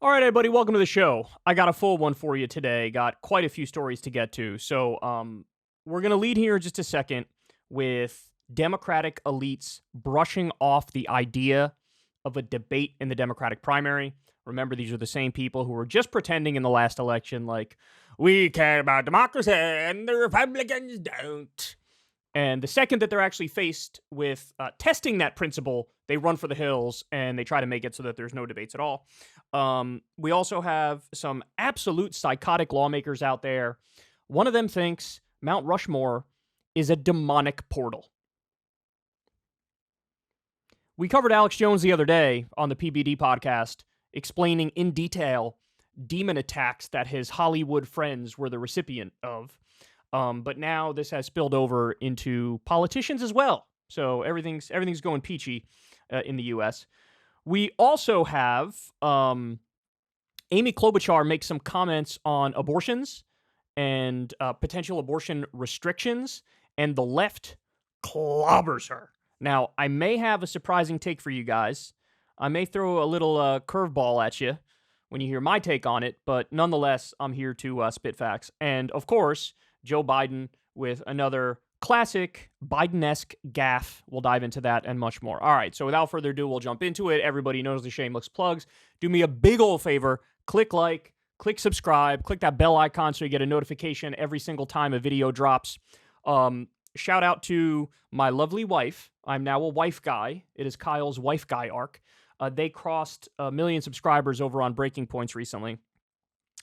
All right, everybody, welcome to the show. I got a full one for you today. Got quite a few stories to get to. So, we're going to lead here in just a second with Democratic elites brushing off the idea of a debate in the Democratic primary. Remember, these are the same people who were just pretending in the last election, like, we care about democracy and the Republicans don't. And the second that they're actually faced with testing that principle, they run for the hills and they try to make it so that there's no debates at all. We also have some absolute psychotic lawmakers out there. One of them thinks Mount Rushmore is a demonic portal. We covered Alex Jones the other day on the PBD podcast, explaining in detail demon attacks that his Hollywood friends were the recipient of. But now this has spilled over into politicians as well. So everything's going peachy in the U.S. We also have Amy Klobuchar make some comments on abortions and potential abortion restrictions, and the left clobbers her. Now, I may have a surprising take for you guys. I may throw a little curveball at you when you hear my take on it, but nonetheless, I'm here to spit facts. And of course, Joe Biden with another classic Biden-esque gaffe. We'll dive into that and much more. All right, so without further ado, we'll jump into it. Everybody knows the shameless plugs. Do me a big old favor. Click like, click subscribe, click that bell icon so you get a notification every single time a video drops. Shout out to my lovely wife. I'm now a wife guy. It is Kyle's wife guy arc. They crossed 1 million subscribers over on Breaking Points recently.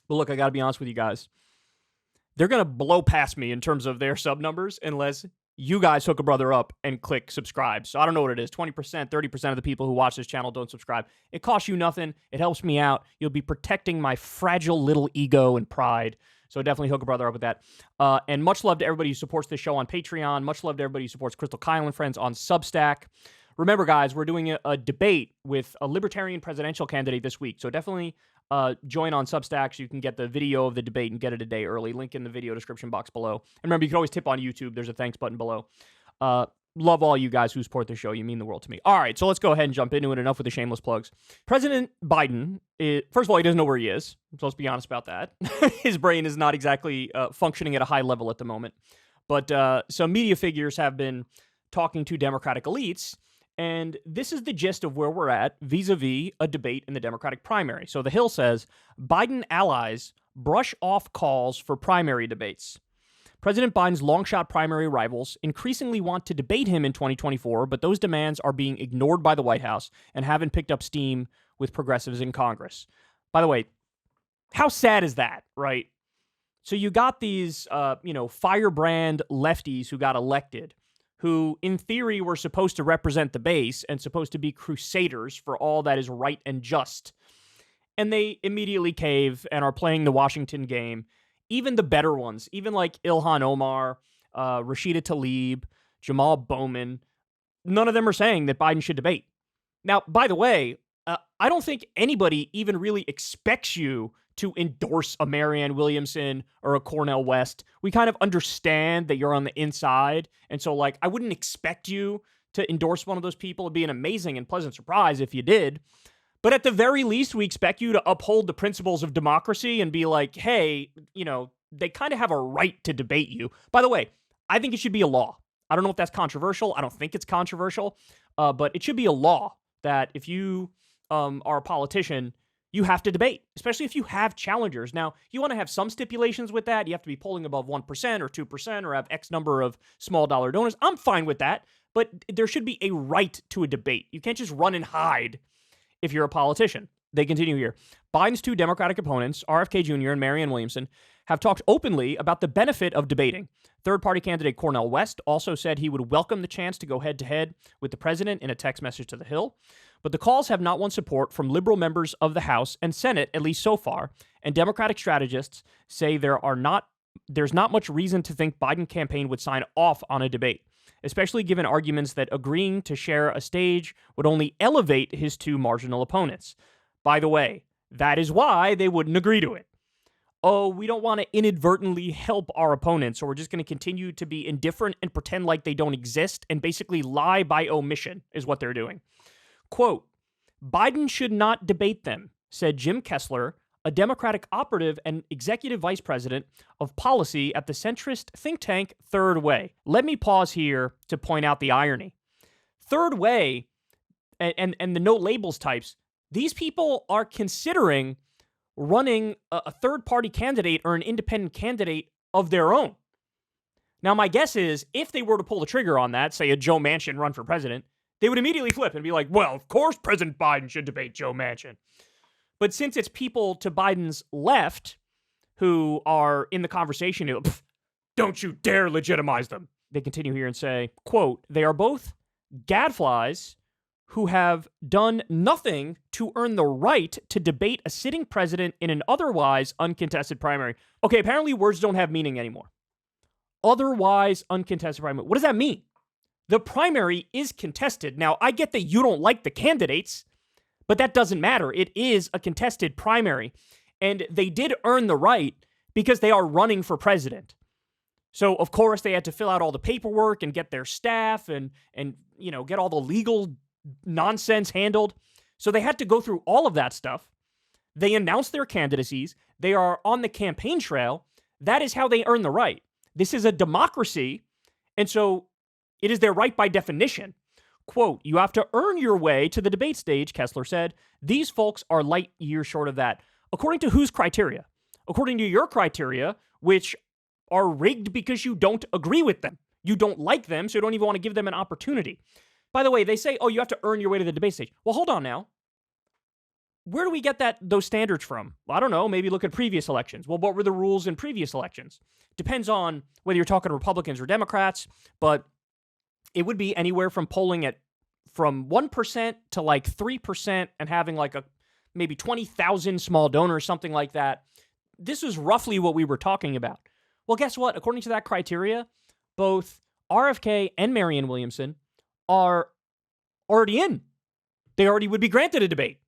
But look, I got to be honest with you guys. They're going to blow past me in terms of their sub numbers unless you guys hook a brother up and click subscribe. So I don't know what it is. 20%, 30% of the people who watch this channel don't subscribe. It costs you nothing. It helps me out. You'll be protecting my fragile little ego and pride. So definitely hook a brother up with that. And much love to everybody who supports this show on Patreon. Much love to everybody who supports Crystal Kyle and Friends on Substack. Remember, guys, we're doing a debate with a libertarian presidential candidate this week. So definitely join on Substack so you can get the video of the debate and get it a day early. Link in the video description box below. And remember, you can always tip on YouTube. There's a thanks button below. Love all you guys who support the show. You mean the world to me. All right, so let's go ahead and jump into it. Enough with the shameless plugs. President Biden, first of all, he doesn't know where he is. So let's be honest about that. His brain is not exactly functioning at a high level at the moment. But some media figures have been talking to Democratic elites. And this is the gist of where we're at vis-a-vis a debate in the Democratic primary. So The Hill says, Biden allies brush off calls for primary debates. President Biden's long-shot primary rivals increasingly want to debate him in 2024, but those demands are being ignored by the White House and haven't picked up steam with progressives in Congress. By the way, how sad is that, right? So you got these, firebrand lefties who got elected, who, in theory, were supposed to represent the base and supposed to be crusaders for all that is right and just. And they immediately cave and are playing the Washington game. Even the better ones, even like Ilhan Omar, Rashida Tlaib, Jamal Bowman, none of them are saying that Biden should debate. Now, by the way, I don't think anybody even really expects you to endorse a Marianne Williamson or a Cornel West. We kind of understand that you're on the inside. And so, I wouldn't expect you to endorse one of those people. It'd be an amazing and pleasant surprise if you did. But at the very least, we expect you to uphold the principles of democracy and be like, hey, they kind of have a right to debate you. By the way, I think it should be a law. I don't know if that's controversial. I don't think it's controversial. But it should be a law that if you are a politician, you have to debate, especially if you have challengers. Now, you want to have some stipulations with that. You have to be polling above 1% or 2% or have X number of small dollar donors. I'm fine with that, but there should be a right to a debate. You can't just run and hide if you're a politician. They continue here. Biden's two Democratic opponents, RFK Jr. and Marianne Williamson, have talked openly about the benefit of debating. Third-party candidate Cornel West also said he would welcome the chance to go head-to-head with the president in a text message to The Hill. But the calls have not won support from liberal members of the House and Senate, at least so far, and Democratic strategists say there's not much reason to think Biden campaign would sign off on a debate, especially given arguments that agreeing to share a stage would only elevate his two marginal opponents. By the way, that is why they wouldn't agree to it. Oh, we don't want to inadvertently help our opponents, so we're just going to continue to be indifferent and pretend like they don't exist and basically lie by omission is what they're doing. Quote, Biden should not debate them, said Jim Kessler, a Democratic operative and executive vice president of policy at the centrist think tank Third Way. Let me pause here to point out the irony. Third Way and the no labels types, these people are considering running a third-party candidate or an independent candidate of their own. Now, my guess is if they were to pull the trigger on that, say a Joe Manchin run for president, they would immediately flip and be like, well, of course President Biden should debate Joe Manchin. But since it's people to Biden's left who are in the conversation, don't you dare legitimize them. They continue here and say, quote, they are both gadflies who have done nothing to earn the right to debate a sitting president in an otherwise uncontested primary. Okay, apparently words don't have meaning anymore. Otherwise uncontested primary. What does that mean? The primary is contested. Now, I get that you don't like the candidates, but that doesn't matter. It is a contested primary. And they did earn the right because they are running for president. So, of course, they had to fill out all the paperwork and get their staff and get all the legal nonsense handled. So they had to go through all of that stuff. They announced their candidacies. They are on the campaign trail. That is how they earn the right. This is a democracy. And so it is their right by definition. Quote, you have to earn your way to the debate stage, Kessler said. These folks are light years short of that. According to whose criteria? According to your criteria, which are rigged because you don't agree with them. You don't like them, so you don't even want to give them an opportunity. By the way, they say, oh, you have to earn your way to the debate stage. Well, hold on now. Where do we get those standards from? Well, I don't know. Maybe look at previous elections. Well, what were the rules in previous elections? Depends on whether you're talking Republicans or Democrats, but it would be anywhere from polling at from 1% to like 3% and having like maybe 20,000 small donors, something like that. This is roughly what we were talking about. Well, guess what? According to that criteria, both RFK and Marianne Williamson are already in. They already would be granted a debate.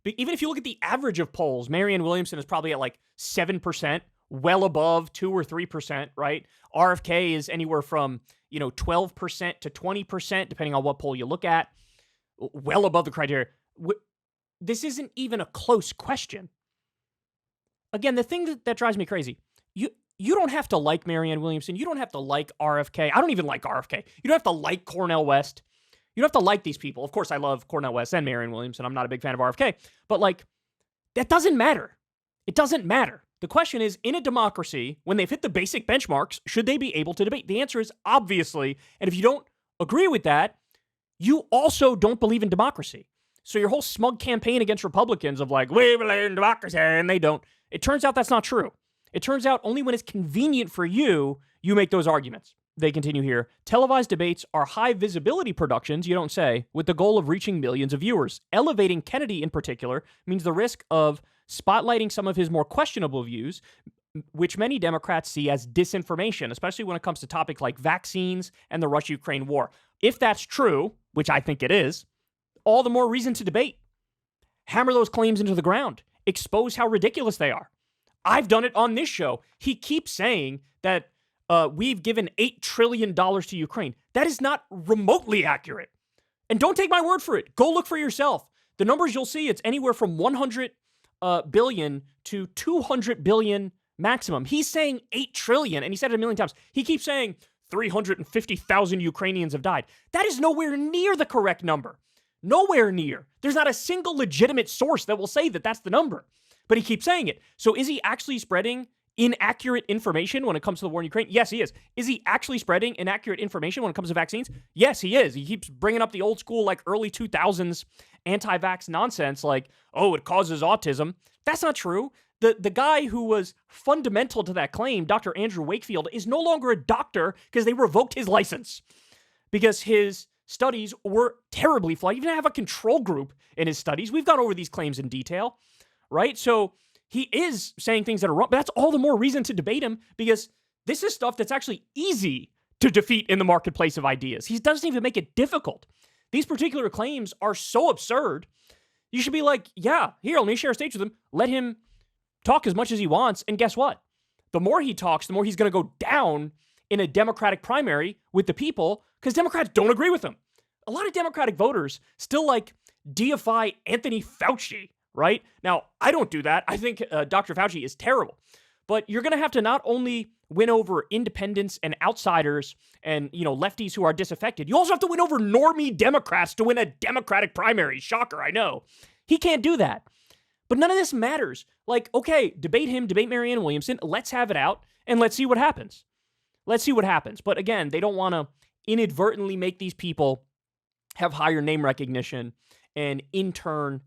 But even if you look at the average of polls, Marianne Williamson is probably at like 7%, well above 2 or 3%, right? RFK is anywhere from 12% to 20%, depending on what poll you look at, well above the criteria. This isn't even a close question. Again, the thing that drives me crazy, you don't have to like Marianne Williamson. You don't have to like RFK. I don't even like RFK. You don't have to like Cornel West. You don't have to like these people. Of course, I love Cornel West and Marianne Williamson. I'm not a big fan of RFK. But that doesn't matter. It doesn't matter. The question is, in a democracy, when they've hit the basic benchmarks, should they be able to debate? The answer is obviously. And if you don't agree with that, you also don't believe in democracy. So your whole smug campaign against Republicans of we believe in democracy, and they don't. It turns out that's not true. It turns out only when it's convenient for you, you make those arguments. They continue here. Televised debates are high visibility productions, you don't say, with the goal of reaching millions of viewers. Elevating Kennedy in particular means the risk of spotlighting some of his more questionable views, which many Democrats see as disinformation, especially when it comes to topics like vaccines and the Russia-Ukraine war. If that's true, which I think it is, all the more reason to debate. Hammer those claims into the ground. Expose how ridiculous they are. I've done it on this show. He keeps saying that we've given $8 trillion to Ukraine. That is not remotely accurate. And don't take my word for it. Go look for yourself. The numbers you'll see, it's anywhere from 100 billion to 200 billion maximum. He's saying 8 trillion, and he said it a million times. He keeps saying 350,000 Ukrainians have died. That is nowhere near the correct number. Nowhere near. There's not a single legitimate source that will say that that's the number. But he keeps saying it. So is he actually spreading inaccurate information when it comes to the war in Ukraine? Yes, he is. Is he actually spreading inaccurate information when it comes to vaccines? Yes, he is. He keeps bringing up the old school, early 2000s anti-vax nonsense, it causes autism. That's not true. The guy who was fundamental to that claim, Dr. Andrew Wakefield, is no longer a doctor because they revoked his license because his studies were terribly flawed. He didn't have a control group in his studies. We've gone over these claims in detail, right? So he is saying things that are wrong, but that's all the more reason to debate him because this is stuff that's actually easy to defeat in the marketplace of ideas. He doesn't even make it difficult. These particular claims are so absurd. You should be like, yeah, here, let me share a stage with him. Let him talk as much as he wants. And guess what? The more he talks, the more he's going to go down in a Democratic primary with the people because Democrats don't agree with him. A lot of Democratic voters still deify Anthony Fauci, right? Now, I don't do that. I think Dr. Fauci is terrible. But you're going to have to not only win over independents and outsiders and, lefties who are disaffected, you also have to win over normie Democrats to win a Democratic primary. Shocker, I know. He can't do that. But none of this matters. Like, okay, debate him, debate Marianne Williamson. Let's have it out and let's see what happens. Let's see what happens. But again, they don't want to inadvertently make these people have higher name recognition and in turn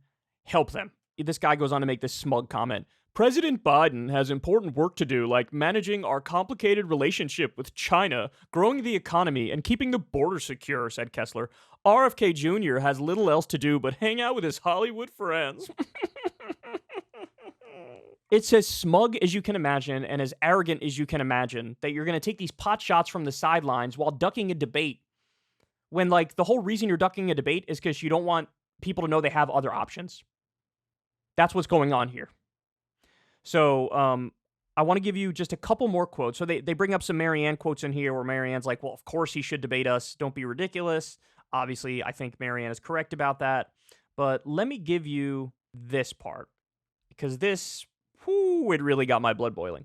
help them. This guy goes on to make this smug comment. President Biden has important work to do, like managing our complicated relationship with China, growing the economy, and keeping the border secure, said Kessler. RFK Jr. has little else to do but hang out with his Hollywood friends. It's as smug as you can imagine and as arrogant as you can imagine that you're going to take these pot shots from the sidelines while ducking a debate when, like, the whole reason you're ducking a debate is because you don't want people to know they have other options. That's what's going on here. So I want to give you just a couple more quotes. So they bring up some Marianne quotes in here where Marianne's like, well, of course he should debate us. Don't be ridiculous. Obviously, I think Marianne is correct about that. But let me give you this part because this, it really got my blood boiling.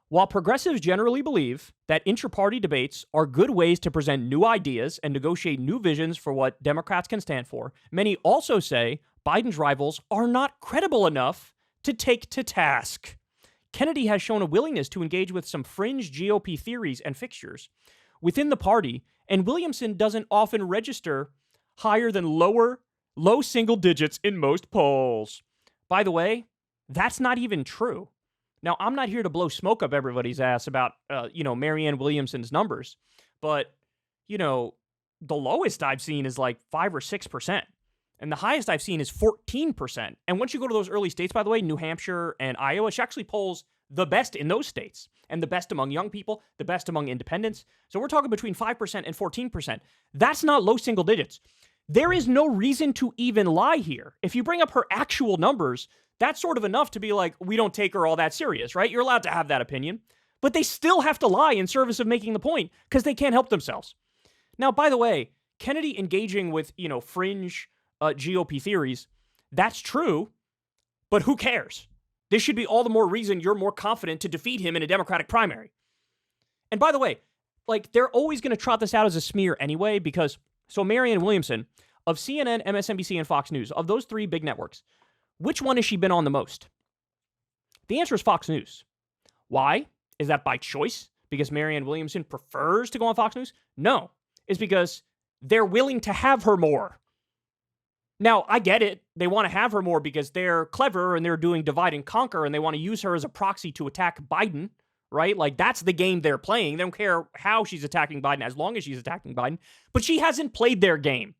While progressives generally believe that intra-party debates are good ways to present new ideas and negotiate new visions for what Democrats can stand for, many also say Biden's rivals are not credible enough to take to task. Kennedy has shown a willingness to engage with some fringe GOP theories and fixtures within the party, and Williamson doesn't often register higher than low single digits in most polls. By the way, that's not even true. Now, I'm not here to blow smoke up everybody's ass about, Marianne Williamson's numbers, but, the lowest I've seen is like 5 or 6%. And the highest I've seen is 14%. And once you go to those early states, by the way, New Hampshire and Iowa, she actually polls the best in those states and the best among young people, the best among independents. So we're talking between 5% and 14%. That's not low single digits. There is no reason to even lie here. If you bring up her actual numbers, that's sort of enough to be like, we don't take her all that serious, right? You're allowed to have that opinion. But they still have to lie in service of making the point because they can't help themselves. Now, by the way, Kennedy engaging with, fringe GOP theories, that's true, but who cares? This should be all the more reason you're more confident to defeat him in a Democratic primary. And by the way, like, they're always going to trot this out as a smear anyway, because, so Marianne Williamson, of CNN, MSNBC, and Fox News, of those three big networks, which one has she been on the most? The answer is Fox News. Why? Is that by choice? Because Marianne Williamson prefers to go on Fox News? No. It's because they're willing to have her more. Now, I get it. They want to have her more because they're clever and they're doing divide and conquer and they want to use her as a proxy to attack Biden, right? Like, that's the game they're playing. They don't care how she's attacking Biden as long as she's attacking Biden. But she hasn't played their game.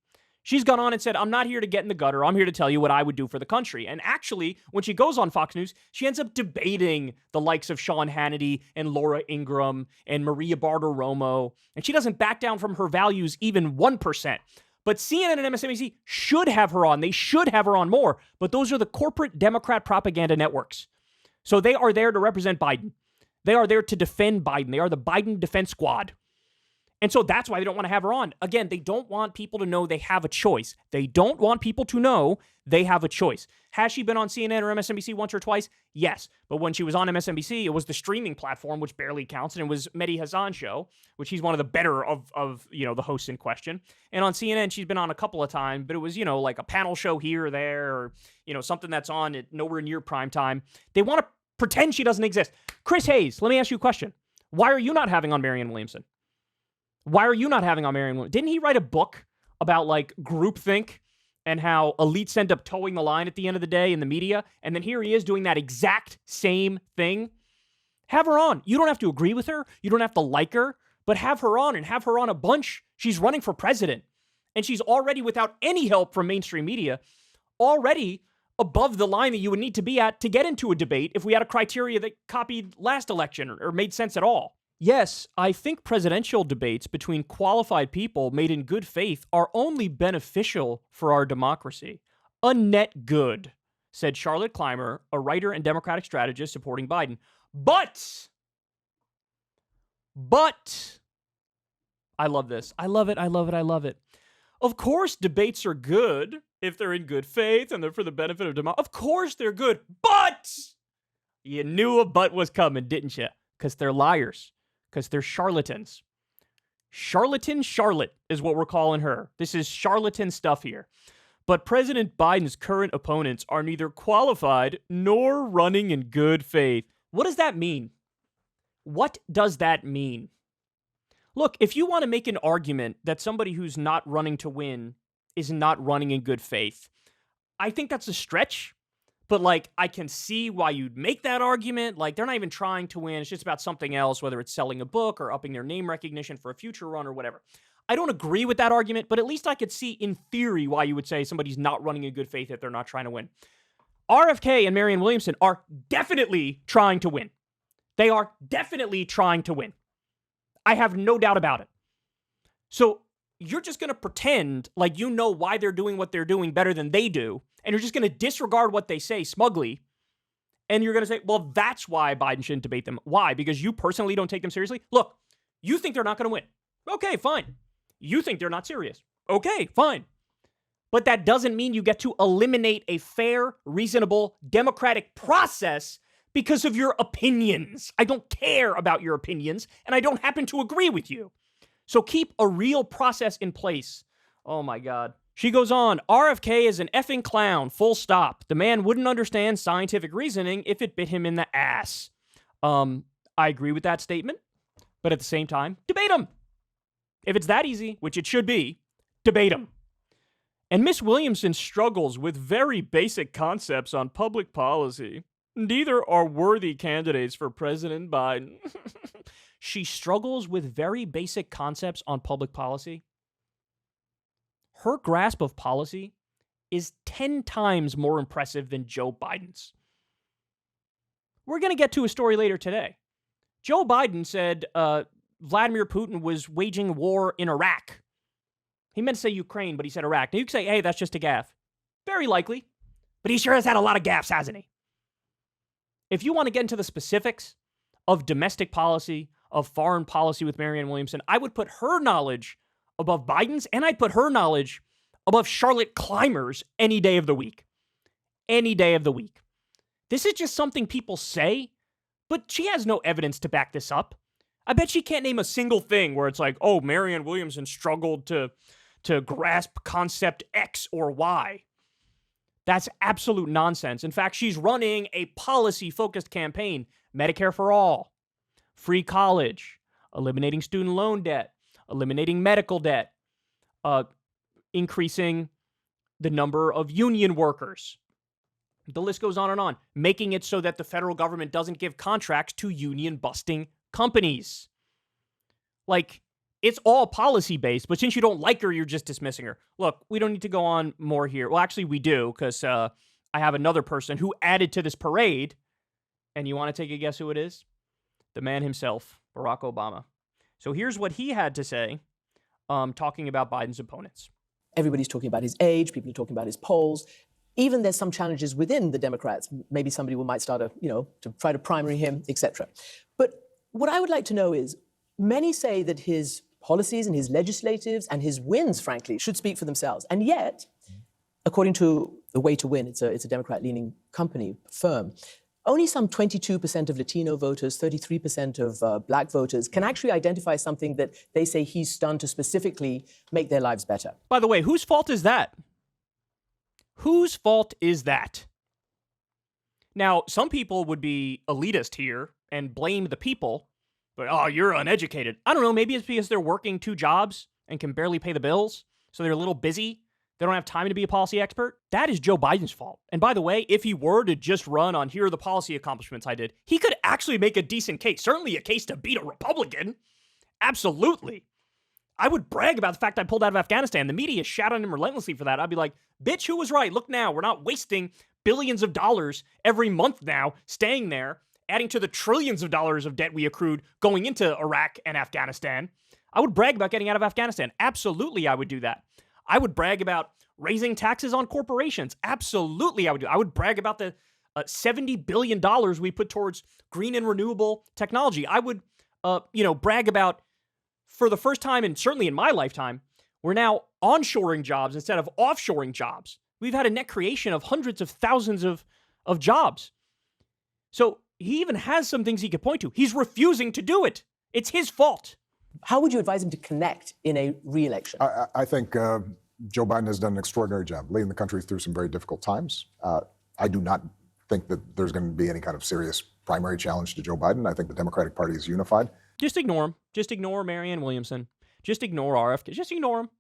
She's gone on and said, I'm not here to get in the gutter. I'm here to tell you what I would do for the country. And actually, when she goes on Fox News, she ends up debating the likes of Sean Hannity and Laura Ingraham and Maria Bartiromo. And she doesn't back down from her values even 1%. But CNN and MSNBC should have her on. They should have her on more. But those are the corporate Democrat propaganda networks. So they are there to represent Biden. They are there to defend Biden. They are the Biden defense squad. And so that's why they don't want to have her on. Again, they don't want people to know they have a choice. They don't want people to know they have a choice. Has she been on CNN or MSNBC once or twice? Yes. But when she was on MSNBC, it was the streaming platform, which barely counts, and it was Mehdi Hasan's show, which he's one of the better of the hosts in question. And on CNN, she's been on a couple of times, but it was, like a panel show here or there, or, something that's on at nowhere near prime time. They want to pretend she doesn't exist. Chris Hayes, let me ask you a question. Why are you not having on Marianne Williamson? Why are you not having on Marianne Williamson? Didn't he write a book about, like, groupthink and how elites end up towing the line at the end of the day in the media? And then here he is doing that exact same thing. Have her on. You don't have to agree with her. You don't have to like her. But have her on, and have her on a bunch. She's running for president. And she's already, without any help from mainstream media, already above the line that you would need to be at to get into a debate if we had a criteria that copied last election or made sense at all. Yes, I think presidential debates between qualified people made in good faith are only beneficial for our democracy. A net good, said Charlotte Clymer, a writer and Democratic strategist supporting Biden. But, I love this. I love it. Of course, debates are good if they're in good faith and they're for the benefit of democracy. Of course they're good, but you knew a but was coming, didn't you? Because they're liars, because they're charlatans. Charlatan Charlotte is what we're calling her. This is charlatan stuff here. But President Biden's current opponents are neither qualified nor running in good faith. What does that mean? What does that mean? Look, if you want to make an argument that somebody who's not running to win is not running in good faith, I think that's a stretch. But, like, I can see why you'd make that argument. Like, they're not even trying to win. It's just about something else, whether it's selling a book or upping their name recognition for a future run or whatever. I don't agree with that argument, but at least I could see in theory why you would say somebody's not running in good faith if they're not trying to win. RFK and Marianne Williamson are definitely trying to win. They are definitely trying to win. I have no doubt about it. So you're just going to pretend like you know why they're doing what they're doing better than they do, and you're just going to disregard what they say smugly, and you're going to say, well, that's why Biden shouldn't debate them. Why? Because you personally don't take them seriously? Look, you think they're not going to win. Okay, fine. You think they're not serious. Okay, fine. But that doesn't mean you get to eliminate a fair, reasonable, democratic process because of your opinions. I don't care about your opinions, and I don't happen to agree with you. So keep a real process in place. Oh my God. She goes on, RFK is an effing clown, full stop. The man wouldn't understand scientific reasoning if it bit him in the ass. I agree with that statement, but at the same time, debate him. If it's that easy, which it should be, debate him. And Miss Williamson struggles with very basic concepts on public policy. Neither are worthy candidates for President Biden. She struggles with very basic concepts on public policy. Her grasp of policy is 10 times more impressive than Joe Biden's. We're going to get to a story later today. Joe Biden said Vladimir Putin was waging war in Iraq. He meant to say Ukraine, but he said Iraq. Now you can say, hey, that's just a gaffe. Very likely. But he sure has had a lot of gaffes, hasn't he? If you want to get into the specifics of domestic policy, of foreign policy with Marianne Williamson, I would put her knowledge above Biden's, and I'd put her knowledge above Charlotte Clymer's any day of the week. Any day of the week. This is just something people say, but she has no evidence to back this up. I bet she can't name a single thing where it's like, oh, Marianne Williamson struggled to grasp concept X or Y. That's absolute nonsense. In fact, she's running a policy-focused campaign. Medicare for all, free college, eliminating student loan debt, eliminating medical debt, increasing the number of union workers. The list goes on, making it so that the federal government doesn't give contracts to union-busting companies. Like, it's all policy-based, but since you don't like her, you're just dismissing her. Look, we don't need to go on more here. Well, actually, we do, because I have another person who added to this parade, and you want to take a guess who it is? The man himself, Barack Obama. So here's what he had to say, talking about Biden's opponents. Everybody's talking about his age. People are talking about his polls. Even there's some challenges within the Democrats. Maybe somebody might start to try to primary him, etc. But what I would like to know is, many say that his policies and his legislatives and his wins, frankly, should speak for themselves. And yet, according to the Way to Win, it's a Democrat-leaning firm, only some 22% of Latino voters, 33% of black voters can actually identify something that they say he's done to specifically make their lives better. By the way, whose fault is that? Whose fault is that? Now, some people would be elitist here and blame the people, but, oh, you're uneducated. I don't know, maybe it's because they're working 2 jobs and can barely pay the bills, so they're a little busy. They don't have time to be a policy expert. That is Joe Biden's fault. And by the way, if he were to just run on here are the policy accomplishments I did, he could actually make a decent case. Certainly a case to beat a Republican. Absolutely. I would brag about the fact I pulled out of Afghanistan. The media shat on him relentlessly for that. I'd be like, bitch, who was right? Look now, we're not wasting billions of dollars every month now staying there, adding to the trillions of dollars of debt we accrued going into Iraq and Afghanistan. I would brag about getting out of Afghanistan. Absolutely, I would do that. I would brag about raising taxes on corporations. Absolutely, I would do. I would brag about the $70 billion we put towards green and renewable technology. I would, brag about, for the first time, and certainly in my lifetime, we're now onshoring jobs instead of offshoring jobs. We've had a net creation of hundreds of thousands of jobs. So he even has some things he could point to. He's refusing to do it. It's his fault. How would you advise him to connect in a re-election? I think Joe Biden has done an extraordinary job leading the country through some very difficult times. I do not think that there's going to be any kind of serious primary challenge to Joe Biden. I think the Democratic Party is unified. Just ignore him. Just ignore Marianne Williamson. Just ignore RFK. Just ignore him.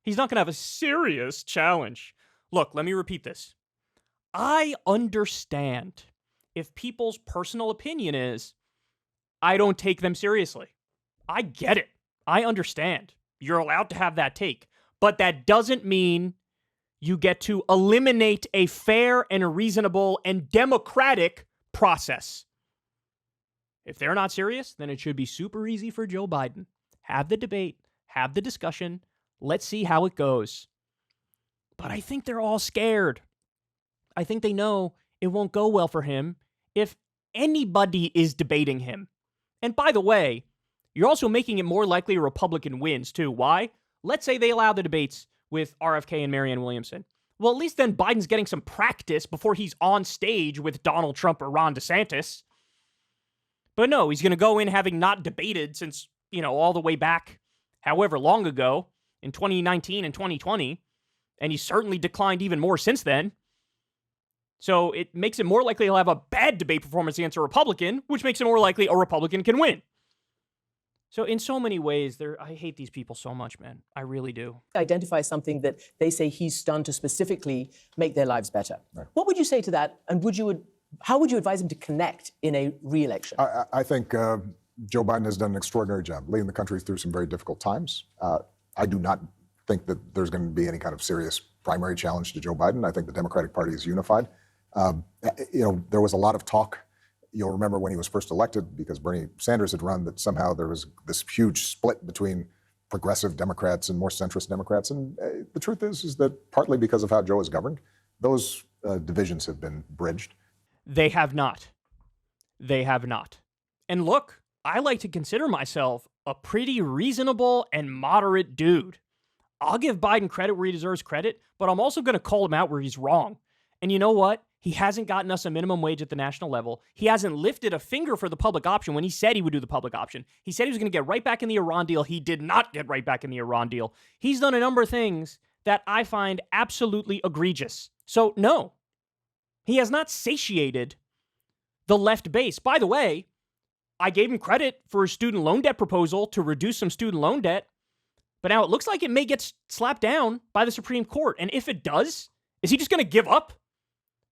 He's not going to have a serious challenge. Look, let me repeat this. I understand if people's personal opinion is, I don't take them seriously. I get it. I understand. You're allowed to have that take. But that doesn't mean you get to eliminate a fair and a reasonable and democratic process. If they're not serious, then it should be super easy for Joe Biden. Have the debate, have the discussion. Let's see how it goes. But I think they're all scared. I think they know it won't go well for him if anybody is debating him. And by the way, you're also making it more likely a Republican wins, too. Why? Let's say they allow the debates with RFK and Marianne Williamson. Well, at least then Biden's getting some practice before he's on stage with Donald Trump or Ron DeSantis. But no, he's going to go in having not debated since, all the way back however long ago in 2019 and 2020. And he's certainly declined even more since then. So it makes it more likely he'll have a bad debate performance against a Republican, which makes it more likely a Republican can win. So in so many ways, I hate these people so much, man. I really do. Identify something that they say he's done to specifically make their lives better. Right. What would you say to that? And how would you advise him to connect in a re-election? I think Joe Biden has done an extraordinary job leading the country through some very difficult times. I do not think that there's going to be any kind of serious primary challenge to Joe Biden. I think the Democratic Party is unified. There was a lot of talk. You'll remember when he was first elected, because Bernie Sanders had run, that somehow there was this huge split between progressive Democrats and more centrist Democrats. And the truth is that partly because of how Joe is governed, those divisions have been bridged. They have not. They have not. And look, I like to consider myself a pretty reasonable and moderate dude. I'll give Biden credit where he deserves credit, but I'm also going to call him out where he's wrong. And you know what? He hasn't gotten us a minimum wage at the national level. He hasn't lifted a finger for the public option when he said he would do the public option. He said he was going to get right back in the Iran deal. He did not get right back in the Iran deal. He's done a number of things that I find absolutely egregious. So no, he has not satiated the left base. By the way, I gave him credit for his student loan debt proposal to reduce some student loan debt, but now it looks like it may get slapped down by the Supreme Court. And if it does, is he just going to give up?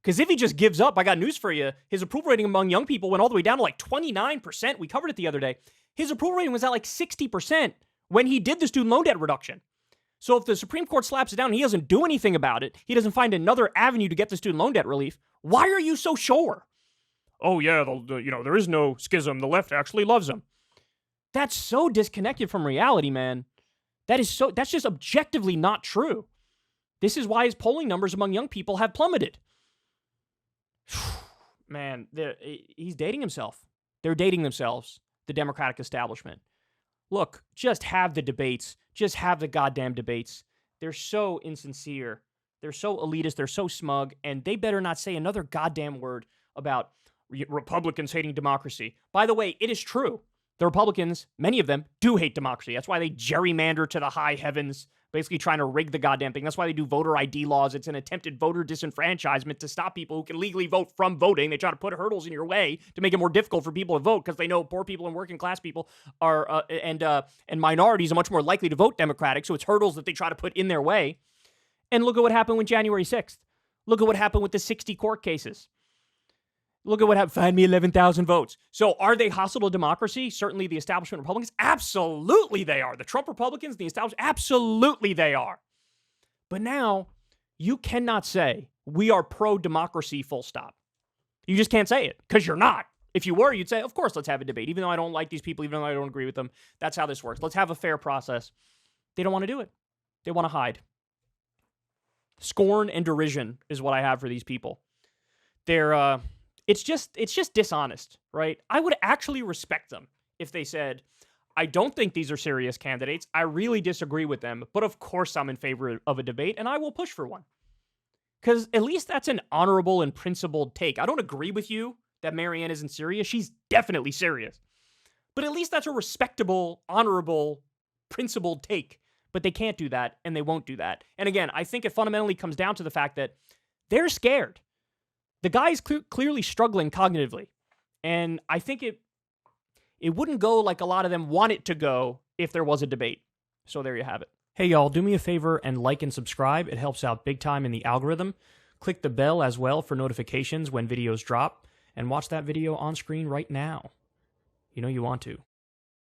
Because if he just gives up, I got news for you. His approval rating among young people went all the way down to like 29%. We covered it the other day. His approval rating was at like 60% when he did the student loan debt reduction. So if the Supreme Court slaps it down and he doesn't do anything about it, he doesn't find another avenue to get the student loan debt relief, why are you so sure? Oh yeah, there is no schism. The left actually loves him. That's so disconnected from reality, man. That's just objectively not true. This is why his polling numbers among young people have plummeted. Man, he's dating himself. They're dating themselves, the Democratic establishment. Look, just have the debates. Just have the goddamn debates. They're so insincere. They're so elitist. They're so smug. And they better not say another goddamn word about Republicans hating democracy. By the way, it is true. The Republicans, many of them, do hate democracy. That's why they gerrymander to the high heavens, basically trying to rig the goddamn thing. That's why they do voter ID laws. It's an attempted voter disenfranchisement to stop people who can legally vote from voting. They try to put hurdles in your way to make it more difficult for people to vote because they know poor people and working class people are and minorities are much more likely to vote Democratic. So it's hurdles that they try to put in their way. And look at what happened with January 6th. Look at what happened with the 60 court cases. Look at what happened. Find me 11,000 votes. So are they hostile to democracy? Certainly the establishment Republicans. Absolutely they are. The Trump Republicans, the establishment, absolutely they are. But now you cannot say we are pro-democracy full stop. You just can't say it because you're not. If you were, you'd say, of course, let's have a debate. Even though I don't like these people, even though I don't agree with them, that's how this works. Let's have a fair process. They don't want to do it. They want to hide. Scorn and derision is what I have for these people. It's just dishonest, right? I would actually respect them if they said, I don't think these are serious candidates. I really disagree with them, but of course I'm in favor of a debate and I will push for one. Because at least that's an honorable and principled take. I don't agree with you that Marianne isn't serious. She's definitely serious. But at least that's a respectable, honorable, principled take. But they can't do that, and they won't do that. And again, I think it fundamentally comes down to the fact that they're scared. The guy's clearly struggling cognitively. And I think it wouldn't go like a lot of them want it to go if there was a debate. So there you have it. Hey, y'all, do me a favor and like and subscribe. It helps out big time in the algorithm. Click the bell as well for notifications when videos drop. And watch that video on screen right now. You know you want to.